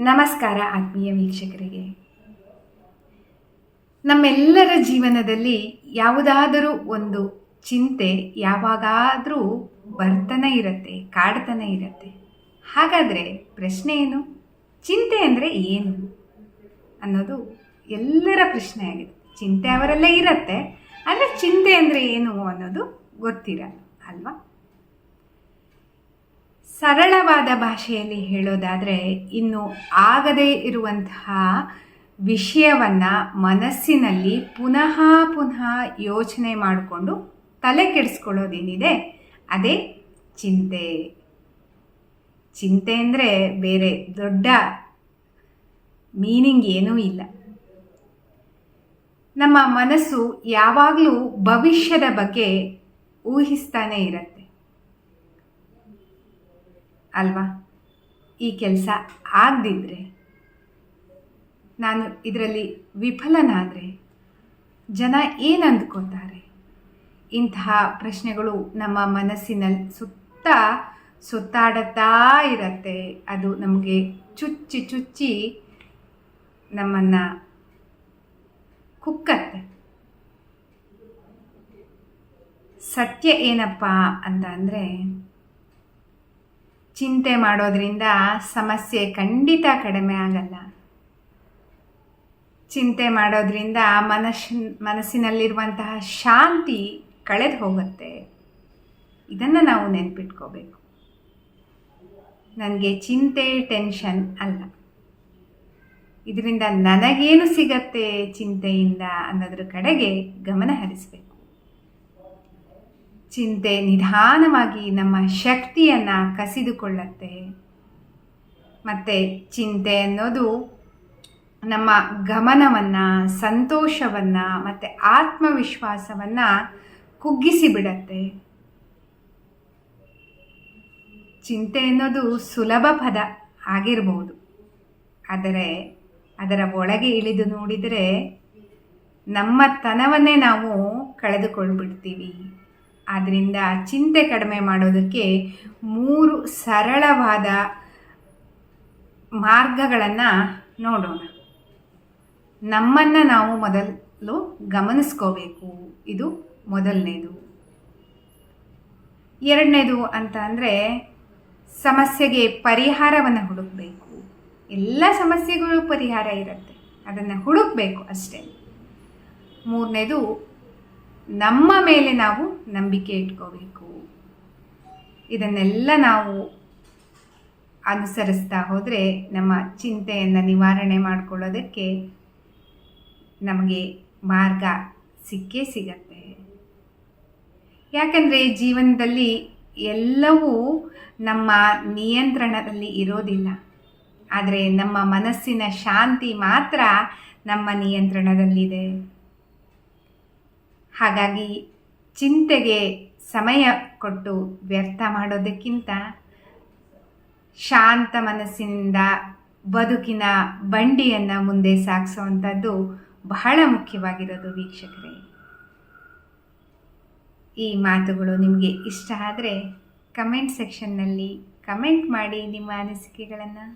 ನಮಸ್ಕಾರ ಆತ್ಮೀಯ ವೀಕ್ಷಕರಿಗೆ. ನಮ್ಮೆಲ್ಲರ ಜೀವನದಲ್ಲಿ ಯಾವುದಾದರೂ ಒಂದು ಚಿಂತೆ ಯಾವಾಗಾದರೂ ಬರ್ತಾನೆ ಇರುತ್ತೆ, ಕಾಡ್ತಾನೆ ಇರುತ್ತೆ. ಹಾಗಾದರೆ ಪ್ರಶ್ನೆ ಏನು? ಚಿಂತೆ ಅಂದರೆ ಏನು ಅನ್ನೋದು ಎಲ್ಲರ ಪ್ರಶ್ನೆ ಆಗಿದೆ. ಚಿಂತೆ ಅವರೆಲ್ಲ ಇರುತ್ತೆ, ಆದರೆ ಚಿಂತೆ ಅಂದರೆ ಏನು ಅನ್ನೋದು ಗೊತ್ತಿರಲ್ಲ ಅಲ್ವಾ? ಸರಳವಾದ ಭಾಷೆಯಲ್ಲಿ ಹೇಳೋದಾದರೆ, ಇನ್ನು ಆಗದೇ ಇರುವಂತಹ ವಿಷಯವನ್ನು ಮನಸ್ಸಿನಲ್ಲಿ ಪುನಃ ಪುನಃ ಯೋಚನೆ ಮಾಡಿಕೊಂಡು ತಲೆ ಕೆಡಿಸ್ಕೊಳ್ಳೋದೇನಿದೆ ಅದೇ ಚಿಂತೆ. ಚಿಂತೆ ಅಂದರೆ ಬೇರೆ ದೊಡ್ಡ ಮೀನಿಂಗ್ ಏನೂ ಇಲ್ಲ. ನಮ್ಮ ಮನಸ್ಸು ಯಾವಾಗಲೂ ಭವಿಷ್ಯದ ಬಗ್ಗೆ ಊಹಿಸ್ತಾನೆ ಇರುತ್ತೆ ಅಲ್ವಾ? ಈ ಕೆಲಸ ಆಗದಿದ್ದರೆ, ನಾನು ಇದರಲ್ಲಿ ವಿಫಲನಾದರೆ ಜನ ಏನು ಅಂದ್ಕೋತಾರೆ? ಇಂತಹ ಪ್ರಶ್ನೆಗಳು ನಮ್ಮ ಮನಸ್ಸಿನಲ್ಲಿ ಸುತ್ತಾಡುತ್ತಾ ಇರುತ್ತೆ. ಅದು ನಮಗೆ ಚುಚ್ಚಿ ಚುಚ್ಚಿ ನಮ್ಮನ್ನು ಕುಕ್ಕತ್ತೆ. ಸತ್ಯ ಏನಪ್ಪ ಅಂತ ಅಂದರೆ, ಚಿಂತೆ ಮಾಡೋದ್ರಿಂದ ಸಮಸ್ಯೆ ಖಂಡಿತ ಕಡಿಮೆ ಆಗಲ್ಲ. ಚಿಂತೆ ಮಾಡೋದ್ರಿಂದ ಮನಸ್ಸಿನಲ್ಲಿರುವಂತಹ ಶಾಂತಿ ಕಳೆದು ಹೋಗುತ್ತೆ. ಇದನ್ನು ನಾವು ನೆನ್ಪಿಟ್ಕೋಬೇಕು. ನನಗೆ ಚಿಂತೆ ಟೆನ್ಷನ್ ಅಲ್ಲ, ಇದರಿಂದ ನನಗೇನು ಸಿಗತ್ತೆ ಚಿಂತೆಯಿಂದ ಅನ್ನೋದ್ರ ಕಡೆಗೆ ಗಮನ ಹರಿಸಬೇಕು. ಚಿಂತೆ ನಿಧಾನವಾಗಿ ನಮ್ಮ ಶಕ್ತಿಯನ್ನು ಕಸಿದುಕೊಳ್ಳುತ್ತೆ. ಮತ್ತು ಚಿಂತೆ ಅನ್ನೋದು ನಮ್ಮ ಗಮನವನ್ನು, ಸಂತೋಷವನ್ನು ಮತ್ತು ಆತ್ಮವಿಶ್ವಾಸವನ್ನು ಕುಗ್ಗಿಸಿಬಿಡತ್ತೆ. ಚಿಂತೆ ಅನ್ನೋದು ಸುಲಭ ಪದ ಆಗಿರ್ಬೋದು, ಆದರೆ ಅದರ ಒಳಗೆ ಇಳಿದು ನೋಡಿದರೆ ನಮ್ಮ ತನವನ್ನೇ ನಾವು ಕಳೆದುಕೊಂಡ್ಬಿಡ್ತೀವಿ. ಆದ್ದರಿಂದ ಚಿಂತೆ ಕಡಿಮೆ ಮಾಡೋದಕ್ಕೆ 3 ಸರಳವಾದ ಮಾರ್ಗಗಳನ್ನು ನೋಡೋಣ. ನಮ್ಮನ್ನು ನಾವು ಮೊದಲು ಗಮನಿಸ್ಕೋಬೇಕು, ಇದು ಮೊದಲನೇದು. ಎರಡನೇದು ಅಂತ ಅಂದರೆ, ಸಮಸ್ಯೆಗೆ ಪರಿಹಾರವನ್ನು ಹುಡುಕಬೇಕು. ಎಲ್ಲ ಸಮಸ್ಯೆಗಳು ಪರಿಹಾರ ಇರುತ್ತೆ, ಅದನ್ನು ಹುಡುಕಬೇಕು ಅಷ್ಟೇ. ಮೂರನೇದು, ನಮ್ಮ ಮೇಲೆ ನಾವು ನಂಬಿಕೆ ಇಟ್ಕೋಬೇಕು. ಇದನ್ನೆಲ್ಲ ನಾವು ಅನುಸರಿಸ್ತಾ ಹೋದರೆ ನಮ್ಮ ಚಿಂತೆಯನ್ನು ನಿವಾರಣೆ ಮಾಡಿಕೊಳ್ಳೋದಕ್ಕೆ ನಮಗೆ ಮಾರ್ಗ ಸಿಕ್ಕೇ ಸಿಗತ್ತೆ. ಯಾಕಂದರೆ ಜೀವನದಲ್ಲಿ ಎಲ್ಲವೂ ನಮ್ಮ ನಿಯಂತ್ರಣದಲ್ಲಿ ಇರೋದಿಲ್ಲ, ಆದರೆ ನಮ್ಮ ಮನಸ್ಸಿನ ಶಾಂತಿ ಮಾತ್ರ ನಮ್ಮ ನಿಯಂತ್ರಣದಲ್ಲಿದೆ. ಹಾಗಾಗಿ ಚಿಂತೆಗೆ ಸಮಯ ಕೊಟ್ಟು ವ್ಯರ್ಥ ಮಾಡೋದಕ್ಕಿಂತ ಶಾಂತ ಮನಸ್ಸಿನಿಂದ ಬದುಕಿನ ಬಂಡಿಯನ್ನು ಮುಂದೆ ಸಾಗಿಸುವಂಥದ್ದು ಬಹಳ ಮುಖ್ಯವಾಗಿರೋದು ವೀಕ್ಷಕರೇ. ಈ ಮಾತುಗಳು ನಿಮಗೆ ಇಷ್ಟ ಆದರೆ ಕಮೆಂಟ್ ಸೆಕ್ಷನ್ನಲ್ಲಿ ಕಮೆಂಟ್ ಮಾಡಿ ನಿಮ್ಮ ಅನಿಸಿಕೆಗಳನ್ನು.